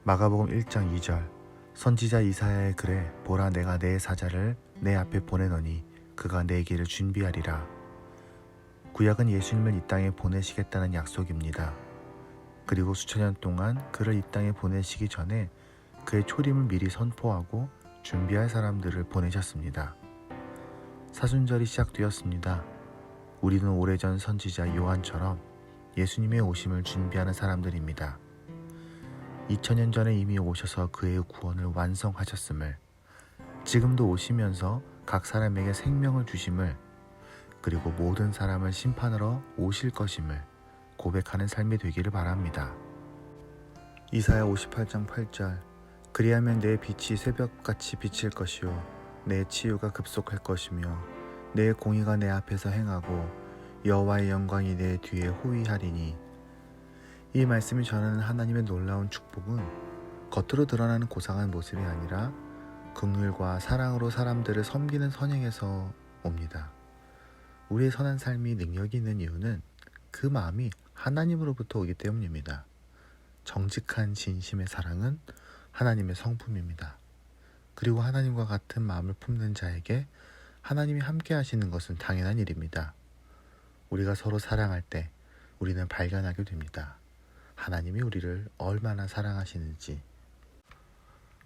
마가복음 1장 2절 선지자 이사야의 글에 보라 내가 내 사자를 내 앞에 보내노니 그가 내 길을 준비하리라. 구약은 예수님을 이 땅에 보내시겠다는 약속입니다. 그리고 수천 년 동안 그를 이 땅에 보내시기 전에 그의 초림을 미리 선포하고 준비할 사람들을 보내셨습니다. 사순절이 시작되었습니다. 우리는 오래전 선지자 요한처럼 예수님의 오심을 준비하는 사람들입니다. 2000년 전에 이미 오셔서 그의 구원을 완성하셨음을, 지금도 오시면서 각 사람에게 생명을 주심을, 그리고 모든 사람을 심판하러 오실 것임을 고백하는 삶이 되기를 바랍니다. 이사야 58장 8절 그리하면 내 빛이 새벽같이 비칠 것이요 내 치유가 급속할 것이며 내 공의가 내 앞에서 행하고 여호와의 영광이 내 뒤에 호위하리니. 이 말씀이 전하는 하나님의 놀라운 축복은 겉으로 드러나는 고상한 모습이 아니라 긍휼과 사랑으로 사람들을 섬기는 선행에서 옵니다. 우리의 선한 삶이 능력이 있는 이유는 그 마음이 하나님으로부터 오기 때문입니다. 정직한 진심의 사랑은 하나님의 성품입니다. 그리고 하나님과 같은 마음을 품는 자에게 하나님이 함께 하시는 것은 당연한 일입니다. 우리가 서로 사랑할 때 우리는 발견하게 됩니다. 하나님이 우리를 얼마나 사랑하시는지.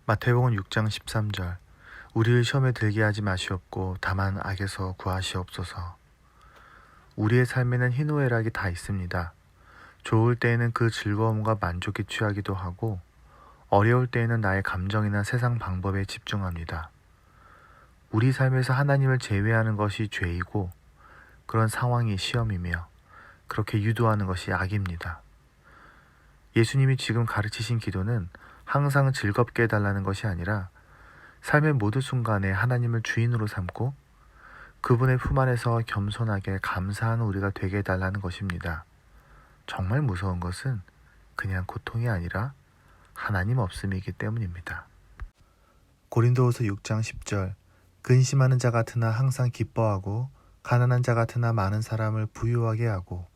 마태복음 6장 13절 우리를 시험에 들게 하지 마시옵고 다만 악에서 구하시옵소서. 우리의 삶에는 희노애락이 다 있습니다. 좋을 때에는 그 즐거움과 만족에 취하기도 하고 어려울 때에는 나의 감정이나 세상 방법에 집중합니다. 우리 삶에서 하나님을 제외하는 것이 죄이고 그런 상황이 시험이며 그렇게 유도하는 것이 악입니다. 예수님이 지금 가르치신 기도는 항상 즐겁게 해달라는 것이 아니라 삶의 모든 순간에 하나님을 주인으로 삼고 그분의 품 안에서 겸손하게 감사하는 우리가 되게 해달라는 것입니다. 정말 무서운 것은 그냥 고통이 아니라 하나님 없음이기 때문입니다. 고린도후서 6장 10절 근심하는 자 같으나 항상 기뻐하고 가난한 자 같으나 많은 사람을 부유하게 하고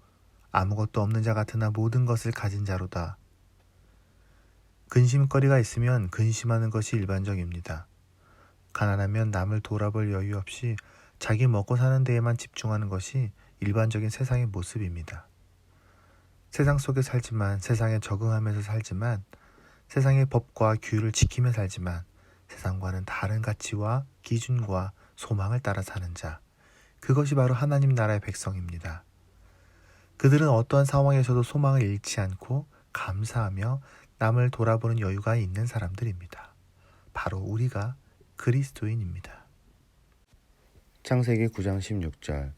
아무것도 없는 자 같으나 모든 것을 가진 자로다. 근심거리가 있으면 근심하는 것이 일반적입니다. 가난하면 남을 돌아볼 여유 없이 자기 먹고 사는 데에만 집중하는 것이 일반적인 세상의 모습입니다. 세상 속에 살지만 세상에 적응하면서 살지만 세상의 법과 규율을 지키며 살지만 세상과는 다른 가치와 기준과 소망을 따라 사는 자, 그것이 바로 하나님 나라의 백성입니다. 그들은 어떠한 상황에서도 소망을 잃지 않고 감사하며 남을 돌아보는 여유가 있는 사람들입니다. 바로 우리가 그리스도인입니다. 창세기 9장 16절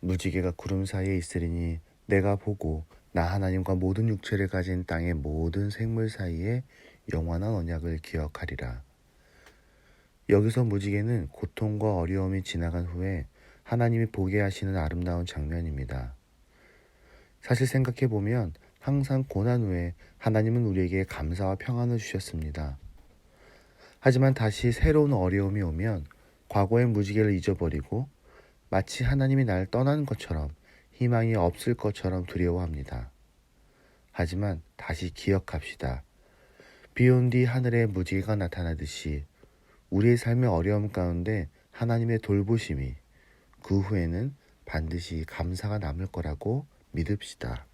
무지개가 구름 사이에 있으리니 내가 보고 나 하나님과 모든 육체를 가진 땅의 모든 생물 사이에 영원한 언약을 기억하리라. 여기서 무지개는 고통과 어려움이 지나간 후에 하나님이 보게 하시는 아름다운 장면입니다. 사실 생각해보면 항상 고난 후에 하나님은 우리에게 감사와 평안을 주셨습니다. 하지만 다시 새로운 어려움이 오면 과거의 무지개를 잊어버리고 마치 하나님이 나를 떠나는 것처럼 희망이 없을 것처럼 두려워합니다. 하지만 다시 기억합시다. 비온 뒤 하늘에 무지개가 나타나듯이 우리의 삶의 어려움 가운데 하나님의 돌보심이 그 후에는 반드시 감사가 남을 거라고 믿읍시다.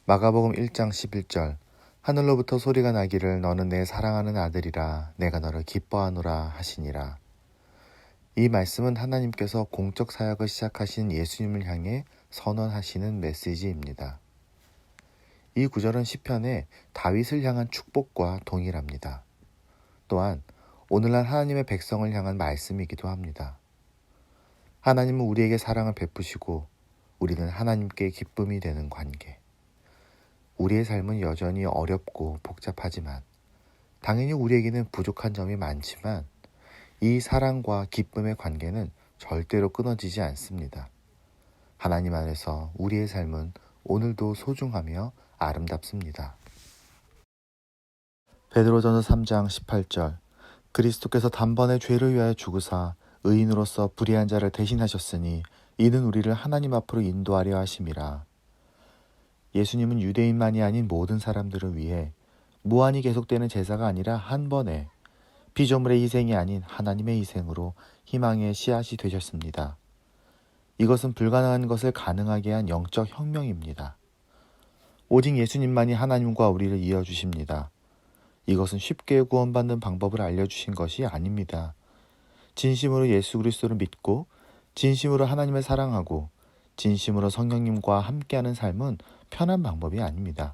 마가복음 1장 11절 하늘로부터 소리가 나기를 너는 내 사랑하는 아들이라 내가 너를 기뻐하노라 하시니라. 이 말씀은 하나님께서 공적 사역을 시작하신 예수님을 향해 선언하시는 메시지입니다. 이 구절은 시편에 다윗을 향한 축복과 동일합니다. 또한 오늘날 하나님의 백성을 향한 말씀이기도 합니다. 하나님은 우리에게 사랑을 베푸시고 우리는 하나님께 기쁨이 되는 관계. 우리의 삶은 여전히 어렵고 복잡하지만 당연히 우리에게는 부족한 점이 많지만 이 사랑과 기쁨의 관계는 절대로 끊어지지 않습니다. 하나님 안에서 우리의 삶은 오늘도 소중하며 아름답습니다. 베드로전서 3장 18절 그리스도께서 단번에 죄를 위하여 죽으사 의인으로서 불의한 자를 대신하셨으니 이는 우리를 하나님 앞으로 인도하려 하심이라. 예수님은 유대인만이 아닌 모든 사람들을 위해 무한히 계속되는 제사가 아니라 한 번에 피조물의 희생이 아닌 하나님의 희생으로 희망의 씨앗이 되셨습니다. 이것은 불가능한 것을 가능하게 한 영적 혁명입니다. 오직 예수님만이 하나님과 우리를 이어주십니다. 이것은 쉽게 구원받는 방법을 알려주신 것이 아닙니다. 진심으로 예수 그리스도를 믿고 진심으로 하나님을 사랑하고 진심으로 성령님과 함께하는 삶은 편한 방법이 아닙니다.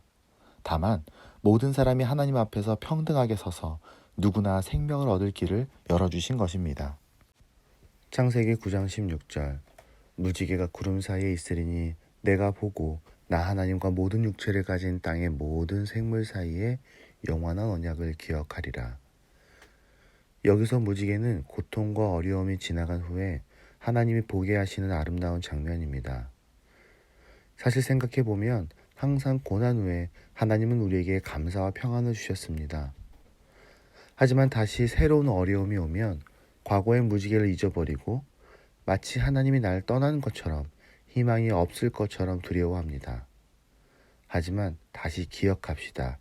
다만 모든 사람이 하나님 앞에서 평등하게 서서 누구나 생명을 얻을 길을 열어주신 것입니다. 창세기 9장 16절 무지개가 구름 사이에 있으리니 내가 보고 나 하나님과 모든 육체를 가진 땅의 모든 생물 사이에 영원한 언약을 기억하리라. 여기서 무지개는 고통과 어려움이 지나간 후에 하나님이 보게 하시는 아름다운 장면입니다. 사실 생각해보면 항상 고난 후에 하나님은 우리에게 감사와 평안을 주셨습니다. 하지만 다시 새로운 어려움이 오면 과거의 무지개를 잊어버리고 마치 하나님이 나를 떠나는 것처럼 희망이 없을 것처럼 두려워합니다. 하지만 다시 기억합시다.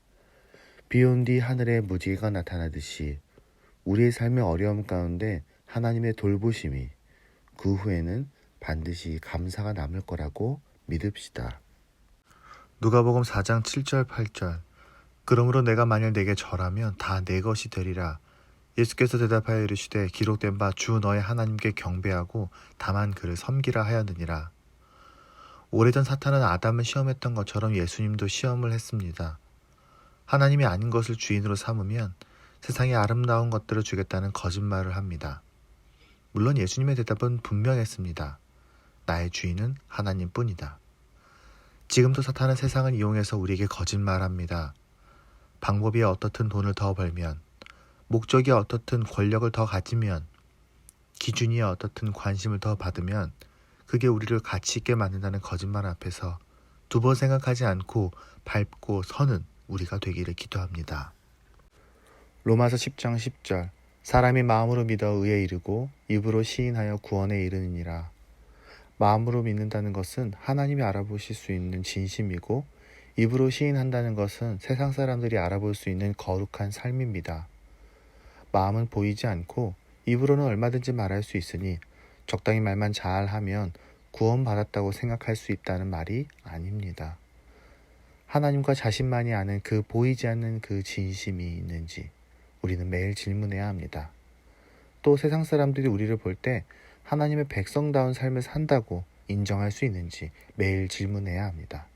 비온 뒤 하늘에 무지개가 나타나듯이 우리의 삶의 어려움 가운데 하나님의 돌보심이 그 후에는 반드시 감사가 남을 거라고 믿읍시다. 누가복음 4장 7절 8절 그러므로 내가 만일 내게 절하면 다 내 것이 되리라. 예수께서 대답하여 이르시되 기록된 바 주 너의 하나님께 경배하고 다만 그를 섬기라 하였느니라. 오래전 사탄은 아담을 시험했던 것처럼 예수님도 시험을 했습니다. 하나님이 아닌 것을 주인으로 삼으면 세상에 아름다운 것들을 주겠다는 거짓말을 합니다. 물론 예수님의 대답은 분명했습니다. 나의 주인은 하나님뿐이다. 지금도 사탄은 세상을 이용해서 우리에게 거짓말합니다. 방법이 어떻든 돈을 더 벌면, 목적이 어떻든 권력을 더 가지면, 기준이 어떻든 관심을 더 받으면 그게 우리를 가치 있게 만든다는 거짓말 앞에서 두 번 생각하지 않고 밟고 서는 우리가 되기를 기도합니다. 로마서 10장 10절 사람이 마음으로 믿어 의에 이르고 입으로 시인하여 구원에 이르느니라. 마음으로 믿는다는 것은 하나님이 알아보실 수 있는 진심이고 입으로 시인한다는 것은 세상 사람들이 알아볼 수 있는 거룩한 삶입니다. 마음은 보이지 않고 입으로는 얼마든지 말할 수 있으니 적당히 말만 잘하면 구원받았다고 생각할 수 있다는 말이 아닙니다. 하나님과 자신만이 아는 그 보이지 않는 그 진심이 있는지 우리는 매일 질문해야 합니다. 또 세상 사람들이 우리를 볼 때 하나님의 백성다운 삶을 산다고 인정할 수 있는지 매일 질문해야 합니다.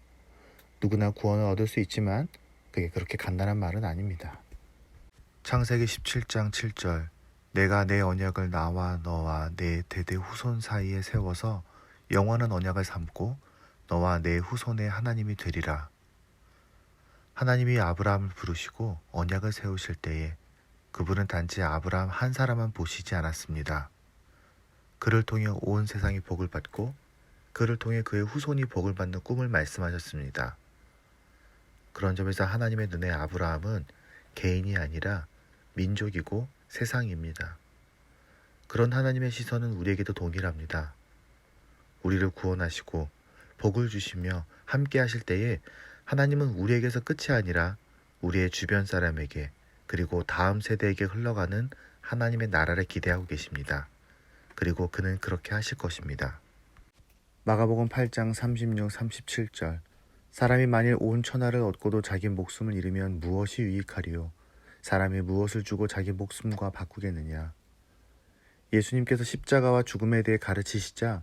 누구나 구원을 얻을 수 있지만 그게 그렇게 간단한 말은 아닙니다. 창세기 17장 7절 내가 내 언약을 나와 너와 내 대대 후손 사이에 세워서 영원한 언약을 삼고 너와 내 후손의 하나님이 되리라. 하나님이 아브라함을 부르시고 언약을 세우실 때에 그분은 단지 아브라함 한 사람만 보시지 않았습니다. 그를 통해 온 세상이 복을 받고 그를 통해 그의 후손이 복을 받는 꿈을 말씀하셨습니다. 그런 점에서 하나님의 눈에 아브라함은 개인이 아니라 민족이고 세상입니다. 그런 하나님의 시선은 우리에게도 동일합니다. 우리를 구원하시고 복을 주시며 함께 하실 때에 하나님은 우리에게서 끝이 아니라 우리의 주변 사람에게 그리고 다음 세대에게 흘러가는 하나님의 나라를 기대하고 계십니다. 그리고 그는 그렇게 하실 것입니다. 마가복음 8장 36, 37절 사람이 만일 온 천하를 얻고도 자기 목숨을 잃으면 무엇이 유익하리요? 사람이 무엇을 주고 자기 목숨과 바꾸겠느냐? 예수님께서 십자가와 죽음에 대해 가르치시자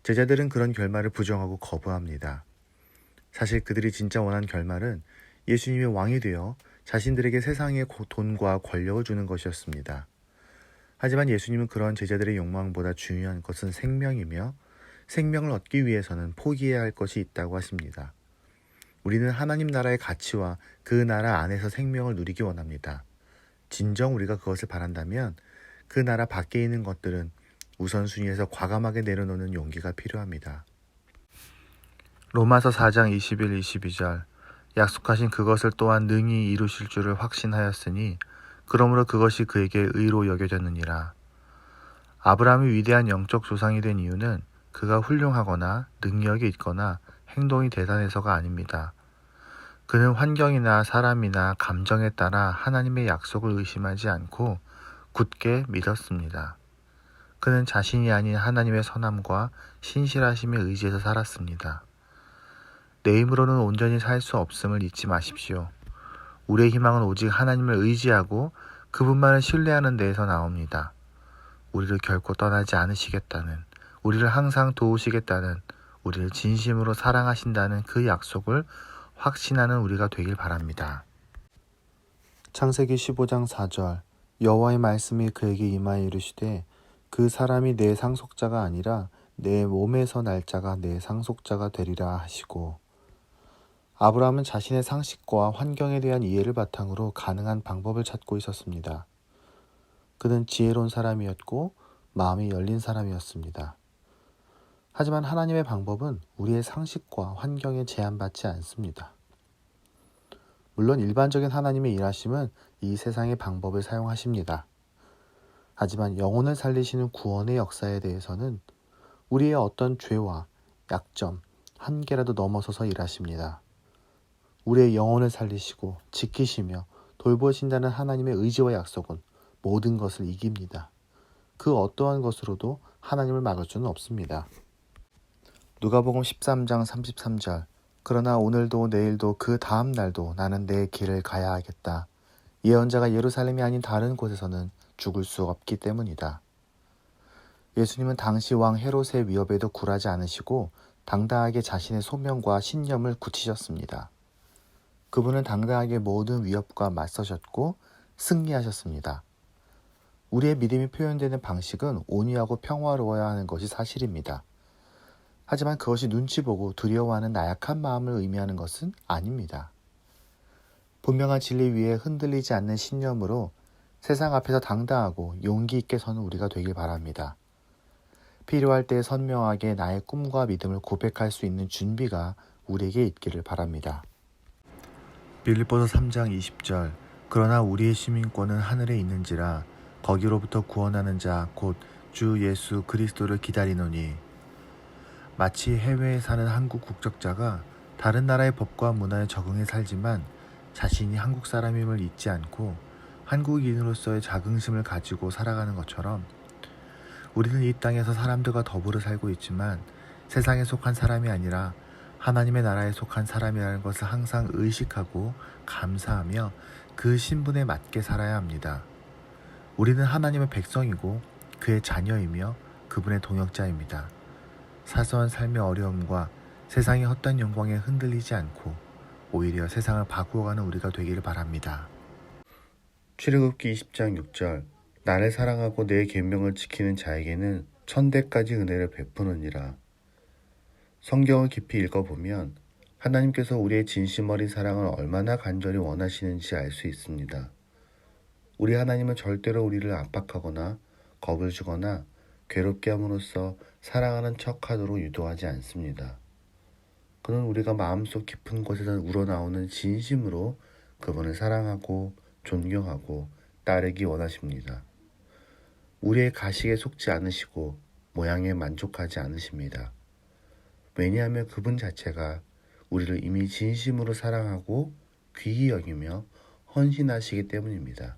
제자들은 그런 결말을 부정하고 거부합니다. 사실 그들이 진짜 원한 결말은 예수님이 왕이 되어 자신들에게 세상의 돈과 권력을 주는 것이었습니다. 하지만 예수님은 그런 제자들의 욕망보다 중요한 것은 생명이며 생명을 얻기 위해서는 포기해야 할 것이 있다고 하십니다. 우리는 하나님 나라의 가치와 그 나라 안에서 생명을 누리기 원합니다. 진정 우리가 그것을 바란다면 그 나라 밖에 있는 것들은 우선순위에서 과감하게 내려놓는 용기가 필요합니다. 로마서 4장 21, 22절 약속하신 그것을 또한 능히 이루실 줄을 확신하였으니 그러므로 그것이 그에게 의로 여겨졌느니라. 아브라함이 위대한 영적 조상이 된 이유는 그가 훌륭하거나 능력이 있거나 행동이 대단해서가 아닙니다. 그는 환경이나 사람이나 감정에 따라 하나님의 약속을 의심하지 않고 굳게 믿었습니다. 그는 자신이 아닌 하나님의 선함과 신실하심에 의지해서 살았습니다. 내 힘으로는 온전히 살 수 없음을 잊지 마십시오. 우리의 희망은 오직 하나님을 의지하고 그분만을 신뢰하는 데에서 나옵니다. 우리를 결코 떠나지 않으시겠다는, 우리를 항상 도우시겠다는, 우리를 진심으로 사랑하신다는 그 약속을 확신하는 우리가 되길 바랍니다. 창세기 15장 4절 여호와의 말씀이 그에게 임하여 이르시되 그 사람이 내 상속자가 아니라 내 몸에서 날 자가 내 상속자가 되리라 하시고, 아브라함은 자신의 상식과 환경에 대한 이해를 바탕으로 가능한 방법을 찾고 있었습니다. 그는 지혜로운 사람이었고 마음이 열린 사람이었습니다. 하지만 하나님의 방법은 우리의 상식과 환경에 제한받지 않습니다. 물론 일반적인 하나님의 일하심은 이 세상의 방법을 사용하십니다. 하지만 영혼을 살리시는 구원의 역사에 대해서는 우리의 어떤 죄와 약점, 한계라도 넘어서서 일하십니다. 우리의 영혼을 살리시고 지키시며 돌보신다는 하나님의 의지와 약속은 모든 것을 이깁니다. 그 어떠한 것으로도 하나님을 막을 수는 없습니다. 누가복음 13장 33절 그러나 오늘도 내일도 그 다음 날도 나는 내 길을 가야 하겠다. 예언자가 예루살렘이 아닌 다른 곳에서는 죽을 수 없기 때문이다. 예수님은 당시 왕 헤롯의 위협에도 굴하지 않으시고 당당하게 자신의 소명과 신념을 굳히셨습니다. 그분은 당당하게 모든 위협과 맞서셨고 승리하셨습니다. 우리의 믿음이 표현되는 방식은 온유하고 평화로워야 하는 것이 사실입니다. 하지만 그것이 눈치 보고 두려워하는 나약한 마음을 의미하는 것은 아닙니다. 분명한 진리 위에 흔들리지 않는 신념으로 세상 앞에서 당당하고 용기 있게 서는 우리가 되길 바랍니다. 필요할 때 선명하게 나의 꿈과 믿음을 고백할 수 있는 준비가 우리에게 있기를 바랍니다. 빌립보서 3장 20절 그러나 우리의 시민권은 하늘에 있는지라 거기로부터 구원하는 자 곧 주 예수 그리스도를 기다리노니. 마치 해외에 사는 한국 국적자가 다른 나라의 법과 문화에 적응해 살지만 자신이 한국 사람임을 잊지 않고 한국인으로서의 자긍심을 가지고 살아가는 것처럼 우리는 이 땅에서 사람들과 더불어 살고 있지만 세상에 속한 사람이 아니라 하나님의 나라에 속한 사람이라는 것을 항상 의식하고 감사하며 그 신분에 맞게 살아야 합니다. 우리는 하나님의 백성이고 그의 자녀이며 그분의 동역자입니다. 사소한 삶의 어려움과 세상의 헛된 영광에 흔들리지 않고 오히려 세상을 바꾸어가는 우리가 되기를 바랍니다. 출애굽기 20장 6절 나를 사랑하고 내 계명을 지키는 자에게는 천대까지 은혜를 베푸느니라. 성경을 깊이 읽어보면 하나님께서 우리의 진심 어린 사랑을 얼마나 간절히 원하시는지 알 수 있습니다. 우리 하나님은 절대로 우리를 압박하거나 겁을 주거나 괴롭게 함으로써 사랑하는 척하도록 유도하지 않습니다. 그는 우리가 마음속 깊은 곳에서 우러나오는 진심으로 그분을 사랑하고 존경하고 따르기 원하십니다. 우리의 가식에 속지 않으시고 모양에 만족하지 않으십니다. 왜냐하면 그분 자체가 우리를 이미 진심으로 사랑하고 귀히 여기며 헌신하시기 때문입니다.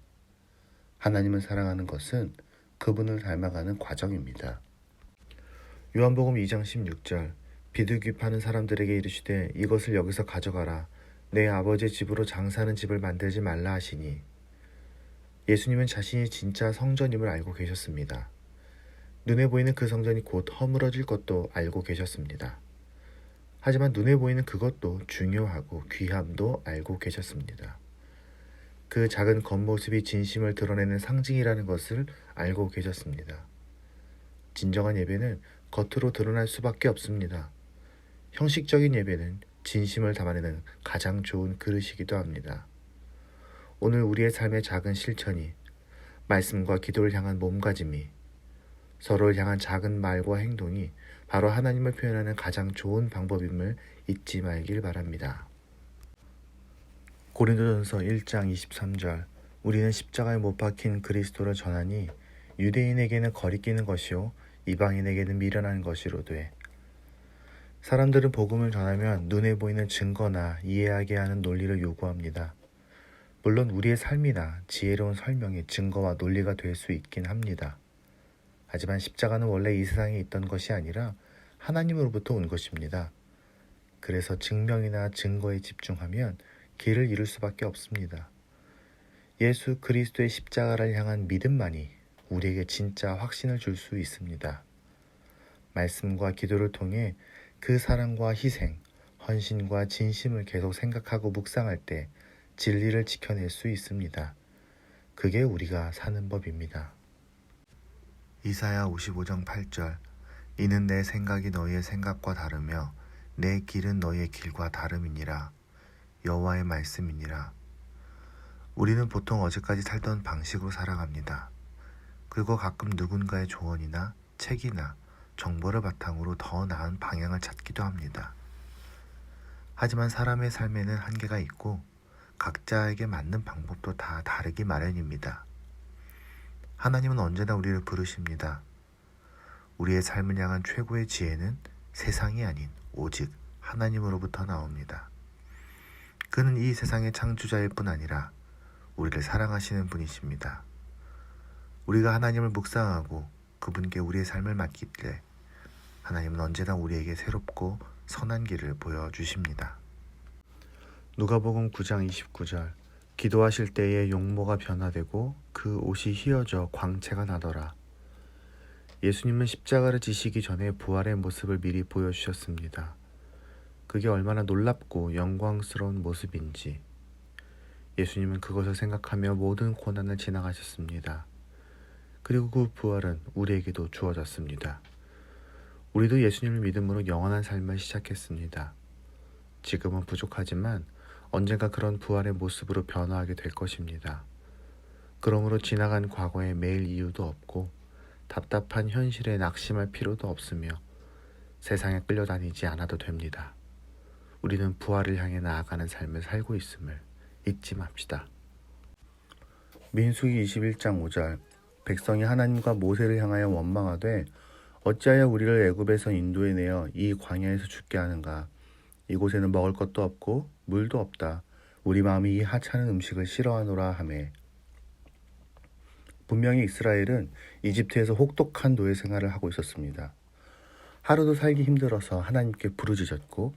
하나님을 사랑하는 것은 그분을 닮아가는 과정입니다. 요한복음 2장 16절 비둘기 파는 사람들에게 이르시되 이것을 여기서 가져가라. 내 아버지의 집으로 장사하는 집을 만들지 말라 하시니. 예수님은 자신이 진짜 성전임을 알고 계셨습니다. 눈에 보이는 그 성전이 곧 허물어질 것도 알고 계셨습니다. 하지만 눈에 보이는 그것도 중요하고 귀함도 알고 계셨습니다. 그 작은 겉모습이 진심을 드러내는 상징이라는 것을 알고 계셨습니다. 진정한 예배는 겉으로 드러날 수밖에 없습니다. 형식적인 예배는 진심을 담아내는 가장 좋은 그릇이기도 합니다. 오늘 우리의 삶의 작은 실천이, 말씀과 기도를 향한 몸가짐이, 서로를 향한 작은 말과 행동이 바로 하나님을 표현하는 가장 좋은 방법임을 잊지 말길 바랍니다. 고린도전서 1장 23절 우리는 십자가에 못 박힌 그리스도를 전하니 유대인에게는 거리끼는 것이요 이방인에게는 미련한 것이로되. 사람들은 복음을 전하면 눈에 보이는 증거나 이해하게 하는 논리를 요구합니다. 물론 우리의 삶이나 지혜로운 설명이 증거와 논리가 될 수 있긴 합니다. 하지만 십자가는 원래 이 세상에 있던 것이 아니라 하나님으로부터 온 것입니다. 그래서 증명이나 증거에 집중하면 길을 잃을 수밖에 없습니다. 예수 그리스도의 십자가를 향한 믿음만이 우리에게 진짜 확신을 줄 수 있습니다. 말씀과 기도를 통해 그 사랑과 희생, 헌신과 진심을 계속 생각하고 묵상할 때 진리를 지켜낼 수 있습니다. 그게 우리가 사는 법입니다. 이사야 55장 8절 이는 내 생각이 너희의 생각과 다르며 내 길은 너희의 길과 다름이니라. 여호와의 말씀이니라. 우리는 보통 어제까지 살던 방식으로 살아갑니다. 그리고 가끔 누군가의 조언이나 책이나 정보를 바탕으로 더 나은 방향을 찾기도 합니다. 하지만 사람의 삶에는 한계가 있고 각자에게 맞는 방법도 다 다르기 마련입니다. 하나님은 언제나 우리를 부르십니다. 우리의 삶을 향한 최고의 지혜는 세상이 아닌 오직 하나님으로부터 나옵니다. 그는 이 세상의 창조자일 뿐 아니라 우리를 사랑하시는 분이십니다. 우리가 하나님을 묵상하고 그분께 우리의 삶을 맡길 때 하나님은 언제나 우리에게 새롭고 선한 길을 보여주십니다. 누가복음 9장 29절 기도하실 때에 용모가 변화되고 그 옷이 휘어져 광채가 나더라. 예수님은 십자가를 지시기 전에 부활의 모습을 미리 보여주셨습니다. 그게 얼마나 놀랍고 영광스러운 모습인지 예수님은 그것을 생각하며 모든 고난을 지나가셨습니다. 그리고 그 부활은 우리에게도 주어졌습니다. 우리도 예수님을 믿음으로 영원한 삶을 시작했습니다. 지금은 부족하지만 언젠가 그런 부활의 모습으로 변화하게 될 것입니다. 그러므로 지나간 과거에 매일 이유도 없고 답답한 현실에 낙심할 필요도 없으며 세상에 끌려다니지 않아도 됩니다. 우리는 부활을 향해 나아가는 삶을 살고 있음을 잊지 맙시다. 민수기 21장 5절 백성이 하나님과 모세를 향하여 원망하되 어찌하여 우리를 애굽에서 인도해 내어 이 광야에서 죽게 하는가. 이곳에는 먹을 것도 없고 물도 없다. 우리 마음이 이 하찮은 음식을 싫어하노라 하매. 분명히 이스라엘은 이집트에서 혹독한 노예 생활을 하고 있었습니다. 하루도 살기 힘들어서 하나님께 부르짖었고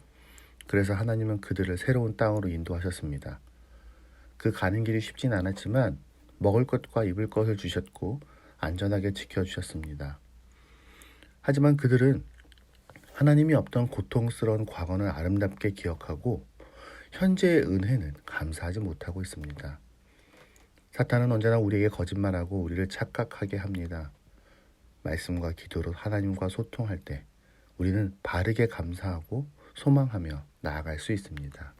그래서 하나님은 그들을 새로운 땅으로 인도하셨습니다. 그 가는 길이 쉽진 않았지만 먹을 것과 입을 것을 주셨고 안전하게 지켜주셨습니다. 하지만 그들은 하나님이 없던 고통스러운 과거는 아름답게 기억하고 현재의 은혜는 감사하지 못하고 있습니다. 사탄은 언제나 우리에게 거짓말하고 우리를 착각하게 합니다. 말씀과 기도로 하나님과 소통할 때 우리는 바르게 감사하고 소망하며 나아갈 수 있습니다.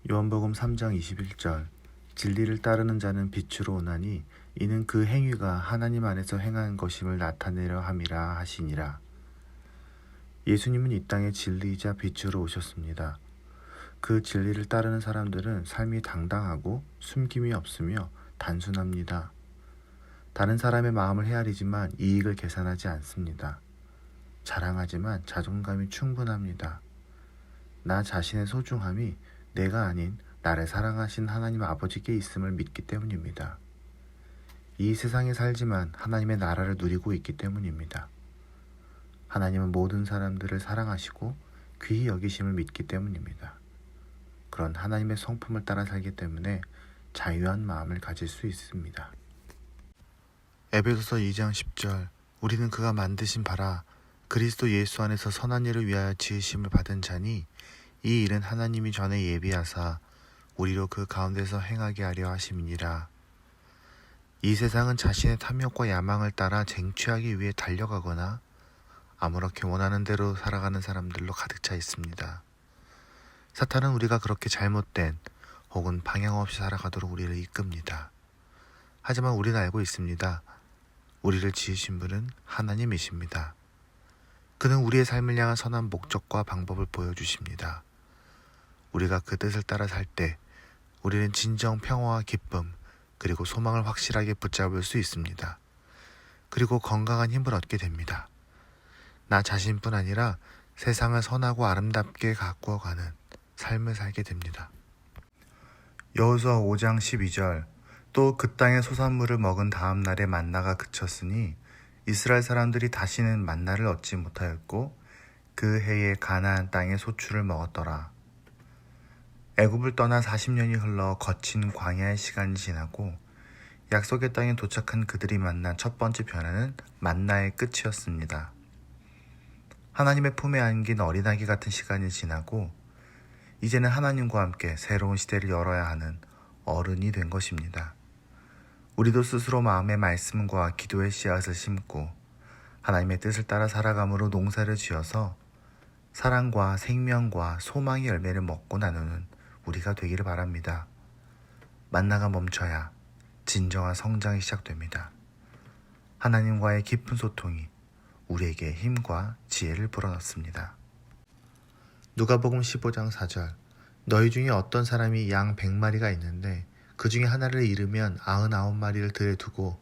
요한복음 3장 21절 진리를 따르는 자는 빛으로 오나니 이는 그 행위가 하나님 안에서 행한 것임을 나타내려 함이라 하시니라. 예수님은 이 땅에 진리이자 빛으로 오셨습니다. 그 진리를 따르는 사람들은 삶이 당당하고 숨김이 없으며 단순합니다. 다른 사람의 마음을 헤아리지만 이익을 계산하지 않습니다. 자랑하지만 자존감이 충분합니다. 나 자신의 소중함이 내가 아닌 나를 사랑하신 하나님 아버지께 있음을 믿기 때문입니다. 이 세상에 살지만 하나님의 나라를 누리고 있기 때문입니다. 하나님은 모든 사람들을 사랑하시고 귀히 여기심을 믿기 때문입니다. 그런 하나님의 성품을 따라 살기 때문에 자유한 마음을 가질 수 있습니다. 에베소서 2장 10절 우리는 그가 만드신 바라 그리스도 예수 안에서 선한 일을 위하여 지으심을 받은 자니 이 일은 하나님이 전에 예비하사 우리로 그 가운데서 행하게 하려 하심이니라. 이 세상은 자신의 탐욕과 야망을 따라 쟁취하기 위해 달려가거나 아무렇게 원하는 대로 살아가는 사람들로 가득 차 있습니다. 사탄은 우리가 그렇게 잘못된 혹은 방향 없이 살아가도록 우리를 이끕니다. 하지만 우리는 알고 있습니다. 우리를 지으신 분은 하나님이십니다. 그는 우리의 삶을 향한 선한 목적과 방법을 보여주십니다. 우리가 그 뜻을 따라 살 때 우리는 진정 평화와 기쁨 그리고 소망을 확실하게 붙잡을 수 있습니다. 그리고 건강한 힘을 얻게 됩니다. 나 자신뿐 아니라 세상을 선하고 아름답게 가꾸어가는 삶을 살게 됩니다. 여호수아 5장 12절 또 그 땅의 소산물을 먹은 다음 날에 만나가 그쳤으니 이스라엘 사람들이 다시는 만나를 얻지 못하였고 그 해에 가나안 땅의 소출을 먹었더라. 애굽을 떠나 40년이 흘러 거친 광야의 시간이 지나고 약속의 땅에 도착한 그들이 만난 첫 번째 변화는 만나의 끝이었습니다. 하나님의 품에 안긴 어린아기 같은 시간이 지나고 이제는 하나님과 함께 새로운 시대를 열어야 하는 어른이 된 것입니다. 우리도 스스로 마음의 말씀과 기도의 씨앗을 심고 하나님의 뜻을 따라 살아감으로 농사를 지어서 사랑과 생명과 소망의 열매를 먹고 나누는 우리가 되기를 바랍니다. 만나가 멈춰야 진정한 성장이 시작됩니다. 하나님과의 깊은 소통이 우리에게 힘과 지혜를 불어넣습니다. 누가복음 15장 4절 너희 중에 어떤 사람이 양 100마리가 있는데 그 중에 하나를 잃으면 99마리를 들에 두고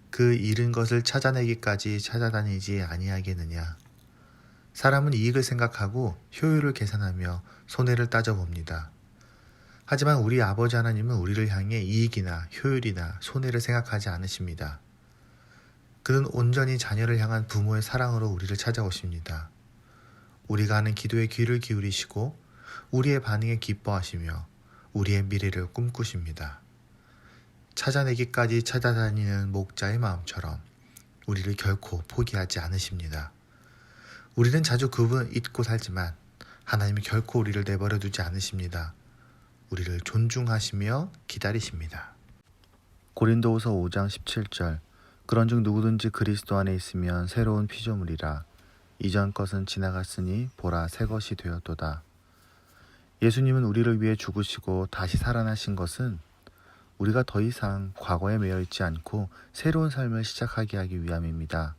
그 잃은 것을 찾아내기까지 찾아다니지 아니하겠느냐. 사람은 이익을 생각하고 효율을 계산하며 손해를 따져봅니다. 하지만 우리 아버지 하나님은 우리를 향해 이익이나 효율이나 손해를 생각하지 않으십니다. 그는 온전히 자녀를 향한 부모의 사랑으로 우리를 찾아오십니다. 우리가 하는 기도에 귀를 기울이시고 우리의 반응에 기뻐하시며 우리의 미래를 꿈꾸십니다. 찾아내기까지 찾아다니는 목자의 마음처럼 우리를 결코 포기하지 않으십니다. 우리는 자주 그분을 잊고 살지만 하나님은 결코 우리를 내버려 두지 않으십니다. 우리를 존중하시며 기다리십니다. 고린도후서 5장 17절 그런즉 누구든지 그리스도 안에 있으면 새로운 피조물이라 이전 것은 지나갔으니 보라 새 것이 되었도다. 예수님은 우리를 위해 죽으시고 다시 살아나신 것은 우리가 더 이상 과거에 매여 있지 않고 새로운 삶을 시작하게 하기 위함입니다.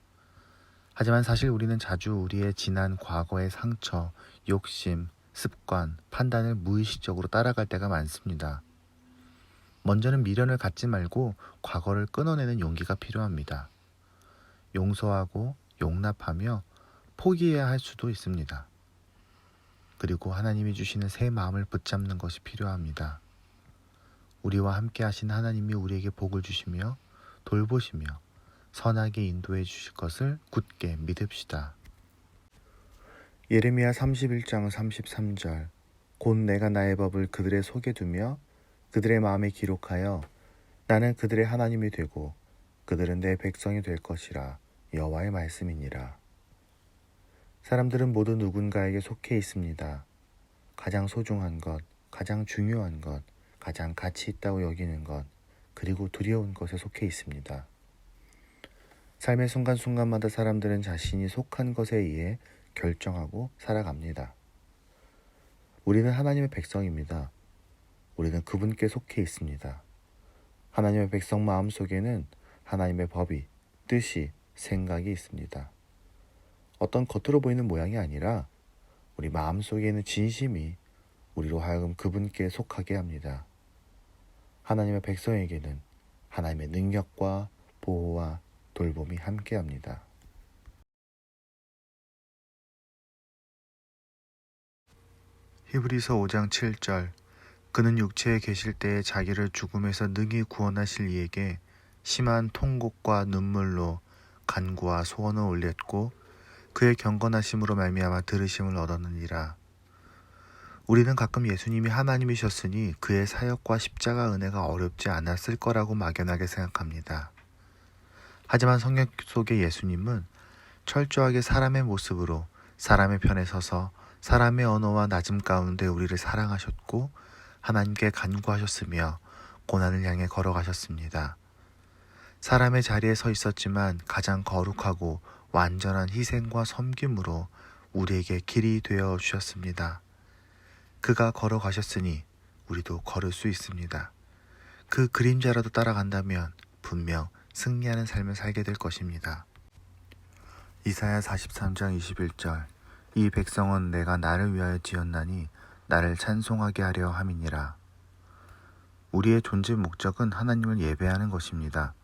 하지만 사실 우리는 자주 우리의 지난 과거의 상처, 욕심, 습관, 판단을 무의식적으로 따라갈 때가 많습니다. 먼저는 미련을 갖지 말고 과거를 끊어내는 용기가 필요합니다. 용서하고 용납하며 포기해야 할 수도 있습니다. 그리고 하나님이 주시는 새 마음을 붙잡는 것이 필요합니다. 우리와 함께 하신 하나님이 우리에게 복을 주시며 돌보시며 선하게 인도해 주실 것을 굳게 믿읍시다. 예레미야 31장 33절 곧 내가 나의 법을 그들의 속에 두며 그들의 마음에 기록하여 나는 그들의 하나님이 되고 그들은 내 백성이 될 것이라 여호와의 말씀이니라. 사람들은 모두 누군가에게 속해 있습니다. 가장 소중한 것, 가장 중요한 것, 가장 가치 있다고 여기는 것, 그리고 두려운 것에 속해 있습니다. 삶의 순간순간마다 사람들은 자신이 속한 것에 의해 결정하고 살아갑니다. 우리는 하나님의 백성입니다. 우리는 그분께 속해 있습니다. 하나님의 백성 마음속에는 하나님의 법이, 뜻이, 생각이 있습니다. 어떤 겉으로 보이는 모양이 아니라 우리 마음속에 있는 진심이 우리로 하여금 그분께 속하게 합니다. 하나님의 백성에게는 하나님의 능력과 보호와 돌봄이 함께합니다. 히브리서 5장 7절 그는 육체에 계실 때에 자기를 죽음에서 능히 구원하실 이에게 심한 통곡과 눈물로 간구와 소원을 올렸고 그의 경건하심으로 말미암아 들으심을 얻었느니라. 우리는 가끔 예수님이 하나님이셨으니 그의 사역과 십자가 은혜가 어렵지 않았을 거라고 막연하게 생각합니다. 하지만 성경 속의 예수님은 철저하게 사람의 모습으로 사람의 편에 서서 사람의 언어와 낮음 가운데 우리를 사랑하셨고 하나님께 간구하셨으며 고난을 향해 걸어가셨습니다. 사람의 자리에 서 있었지만 가장 거룩하고 완전한 희생과 섬김으로 우리에게 길이 되어 주셨습니다. 그가 걸어가셨으니 우리도 걸을 수 있습니다. 그 그림자라도 따라간다면 분명 승리하는 삶을 살게 될 것입니다. 이사야 43장 21절 이 백성은 내가 나를 위하여 지었나니 나를 찬송하게 하려 함이니라. 우리의 존재 목적은 하나님을 예배하는 것입니다.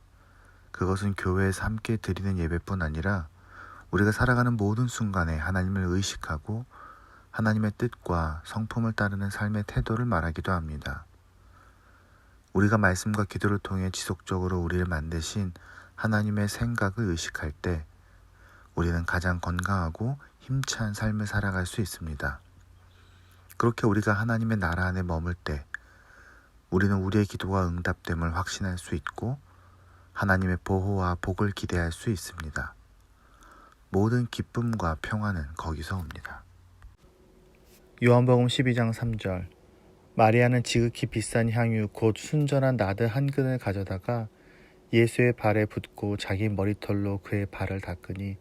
그것은 교회에서 함께 드리는 예배뿐 아니라 우리가 살아가는 모든 순간에 하나님을 의식하고 하나님의 뜻과 성품을 따르는 삶의 태도를 말하기도 합니다. 우리가 말씀과 기도를 통해 지속적으로 우리를 만드신 하나님의 생각을 의식할 때 우리는 가장 건강하고 힘찬 삶을 살아갈 수 있습니다. 그렇게 우리가 하나님의 나라 안에 머물 때 우리는 우리의 기도가 응답됨을 확신할 수 있고 하나님의 보호와 복을 기대할 수 있습니다. 모든 기쁨과 평안은 거기서 옵니다. 요한복음 12장 3절 마리아는 지극히 비싼 향유 곧 순전한 나드 한 근을 가져다가 예수의 발에 붓고 자기 머리털로 그의 발을 닦으니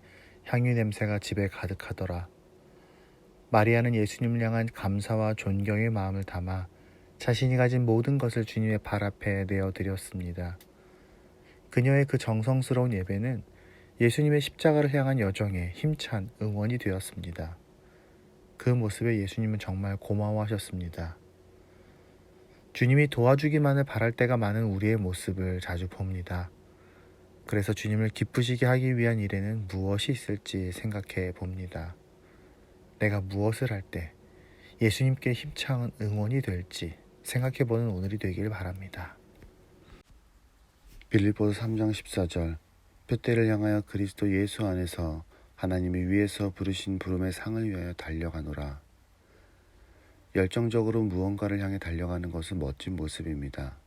향유 냄새가 집에 가득하더라. 마리아는 예수님을 향한 감사와 존경의 마음을 담아 자신이 가진 모든 것을 주님의 발 앞에 내어드렸습니다. 그녀의 그 정성스러운 예배는 예수님의 십자가를 향한 여정에 힘찬 응원이 되었습니다. 그 모습에 예수님은 정말 고마워하셨습니다. 주님이 도와주기만을 바랄 때가 많은 우리의 모습을 자주 봅니다. 그래서 주님을 기쁘시게 하기 위한 일에는 무엇이 있을지 생각해 봅니다. 내가 무엇을 할 때 예수님께 힘찬 응원이 될지 생각해보는 오늘이 되길 바랍니다. 빌립보서 3장 14절 표대를 향하여 그리스도 예수 안에서 하나님이 위에서 부르신 부름의 상을 위하여 달려가노라. 열정적으로 무언가를 향해 달려가는 것은 멋진 모습입니다.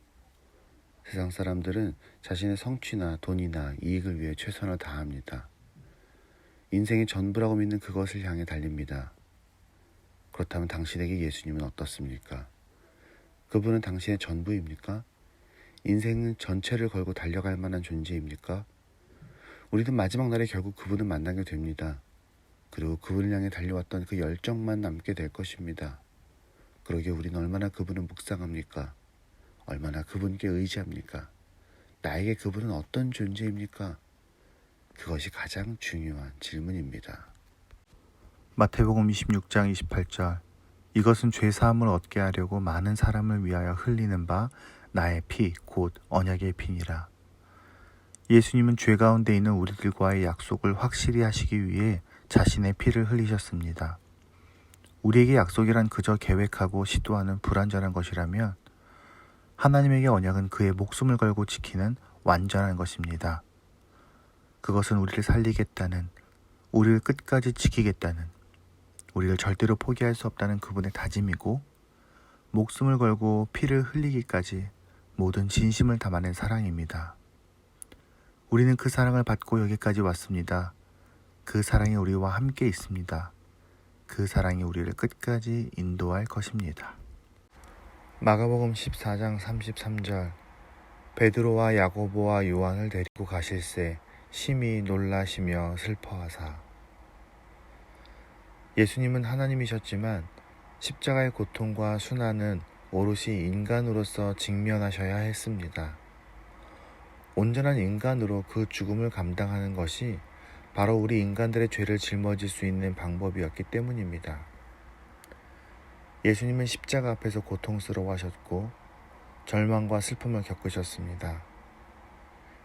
세상 사람들은 자신의 성취나 돈이나 이익을 위해 최선을 다합니다. 인생의 전부라고 믿는 그것을 향해 달립니다. 그렇다면 당신에게 예수님은 어떻습니까? 그분은 당신의 전부입니까? 인생은 전체를 걸고 달려갈 만한 존재입니까? 우리는 마지막 날에 결국 그분을 만나게 됩니다. 그리고 그분을 향해 달려왔던 그 열정만 남게 될 것입니다. 그러기에 우리는 얼마나 그분을 묵상합니까? 얼마나 그분께 의지합니까? 나에게 그분은 어떤 존재입니까? 그것이 가장 중요한 질문입니다. 마태복음 26장 28절 이것은 죄사함을 얻게 하려고 많은 사람을 위하여 흘리는 바 나의 피 곧 언약의 피니라. 예수님은 죄 가운데 있는 우리들과의 약속을 확실히 하시기 위해 자신의 피를 흘리셨습니다. 우리에게 약속이란 그저 계획하고 시도하는 불완전한 것이라면 하나님에게 언약은 그의 목숨을 걸고 지키는 완전한 것입니다. 그것은 우리를 살리겠다는, 우리를 끝까지 지키겠다는, 우리를 절대로 포기할 수 없다는 그분의 다짐이고 목숨을 걸고 피를 흘리기까지 모든 진심을 담아낸 사랑입니다. 우리는 그 사랑을 받고 여기까지 왔습니다. 그 사랑이 우리와 함께 있습니다. 그 사랑이 우리를 끝까지 인도할 것입니다. 마가복음 14장 33절 베드로와 야고보와 요한을 데리고 가실새 심히 놀라시며 슬퍼하사. 예수님은 하나님이셨지만 십자가의 고통과 순환은 오롯이 인간으로서 직면하셔야 했습니다. 온전한 인간으로 그 죽음을 감당하는 것이 바로 우리 인간들의 죄를 짊어질 수 있는 방법이었기 때문입니다. 예수님은 십자가 앞에서 고통스러워하셨고 절망과 슬픔을 겪으셨습니다.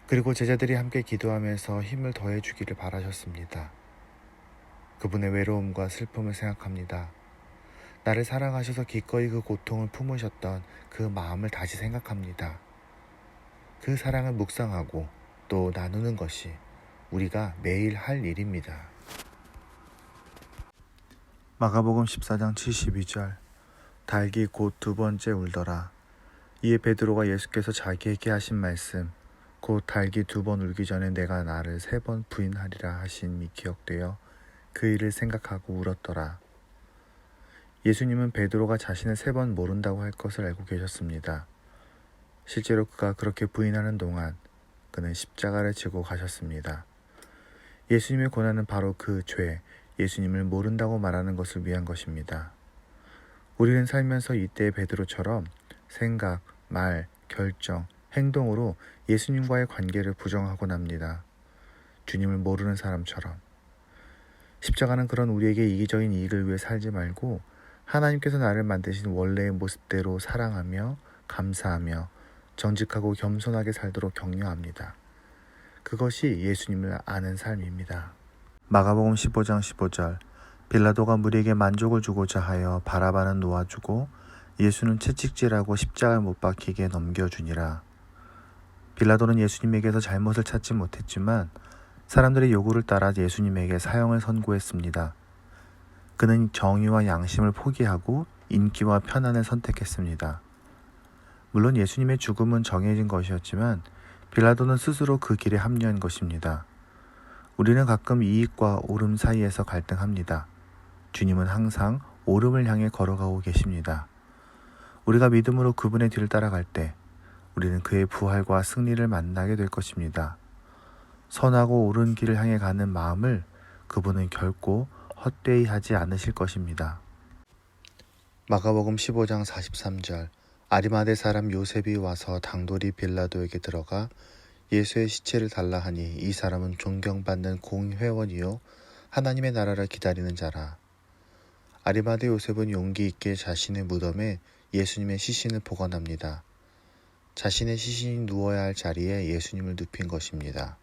그리고 제자들이 함께 기도하면서 힘을 더해주기를 바라셨습니다. 그분의 외로움과 슬픔을 생각합니다. 나를 사랑하셔서 기꺼이 그 고통을 품으셨던 그 마음을 다시 생각합니다. 그 사랑을 묵상하고 또 나누는 것이 우리가 매일 할 일입니다. 마가복음 14장 72절 닭이 곧 두 번째 울더라. 이에 베드로가 예수께서 자기에게 하신 말씀 곧 닭이 두 번 울기 전에 내가 나를 3번 부인하리라 하심이 기억되어 그 일을 생각하고 울었더라. 예수님은 베드로가 자신을 3번 모른다고 할 것을 알고 계셨습니다. 실제로 그가 그렇게 부인하는 동안 그는 십자가를 지고 가셨습니다. 예수님의 고난은 바로 그 죄, 예수님을 모른다고 말하는 것을 위한 것입니다. 우리는 살면서 이때의 베드로처럼 생각, 말, 결정, 행동으로 예수님과의 관계를 부정하곤 합니다. 주님을 모르는 사람처럼. 십자가는 그런 우리에게 이기적인 이익을 위해 살지 말고 하나님께서 나를 만드신 원래의 모습대로 사랑하며 감사하며 정직하고 겸손하게 살도록 격려합니다. 그것이 예수님을 아는 삶입니다. 마가복음 15장 15절. 빌라도가 무리에게 만족을 주고자 하여 바라바는 놓아주고 예수는 채찍질하고 십자가에 못 박히게 넘겨주니라. 빌라도는 예수님에게서 잘못을 찾지 못했지만 사람들의 요구를 따라 예수님에게 사형을 선고했습니다. 그는 정의와 양심을 포기하고 인기와 편안을 선택했습니다. 물론 예수님의 죽음은 정해진 것이었지만 빌라도는 스스로 그 길에 합류한 것입니다. 우리는 가끔 이익과 옳음 사이에서 갈등합니다. 주님은 항상 옳음을 향해 걸어가고 계십니다. 우리가 믿음으로 그분의 뒤를 따라갈 때 우리는 그의 부활과 승리를 만나게 될 것입니다. 선하고 옳은 길을 향해 가는 마음을 그분은 결코 헛되이 하지 않으실 것입니다. 마가복음 15장 43절. 아리마대 사람 요셉이 와서 당돌이 빌라도에게 들어가 예수의 시체를 달라 하니 이 사람은 존경받는 공회원이요 하나님의 나라를 기다리는 자라. 아리마대 요셉은 용기 있게 자신의 무덤에 예수님의 시신을 보관합니다. 자신의 시신이 누워야 할 자리에 예수님을 눕힌 것입니다.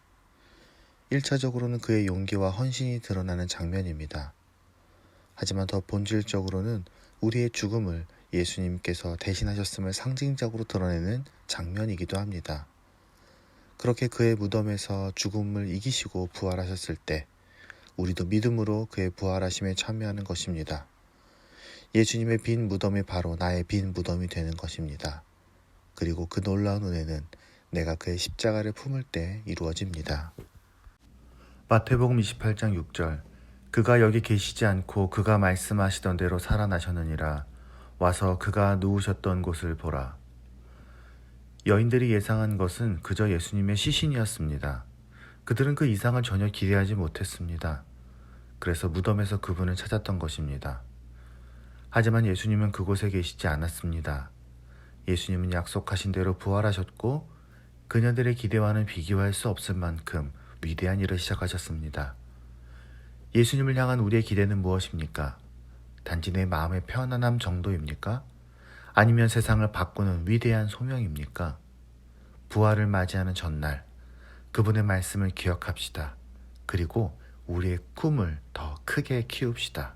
1차적으로는 그의 용기와 헌신이 드러나는 장면입니다. 하지만 더 본질적으로는 우리의 죽음을 예수님께서 대신하셨음을 상징적으로 드러내는 장면이기도 합니다. 그렇게 그의 무덤에서 죽음을 이기시고 부활하셨을 때 우리도 믿음으로 그의 부활하심에 참여하는 것입니다. 예수님의 빈 무덤이 바로 나의 빈 무덤이 되는 것입니다. 그리고 그 놀라운 은혜는 내가 그의 십자가를 품을 때 이루어집니다. 마태복음 28장 6절. 그가 여기 계시지 않고 그가 말씀하시던 대로 살아나셨느니라. 와서 그가 누우셨던 곳을 보라. 여인들이 예상한 것은 그저 예수님의 시신이었습니다. 그들은 그 이상을 전혀 기대하지 못했습니다. 그래서 무덤에서 그분을 찾았던 것입니다. 하지만 예수님은 그곳에 계시지 않았습니다. 예수님은 약속하신 대로 부활하셨고 그녀들의 기대와는 비교할 수 없을 만큼 위대한 일을 시작하셨습니다. 예수님을 향한 우리의 기대는 무엇입니까? 단지 내 마음의 편안함 정도입니까? 아니면 세상을 바꾸는 위대한 소명입니까? 부활을 맞이하는 전날, 그분의 말씀을 기억합시다. 그리고 우리의 꿈을 더 크게 키웁시다.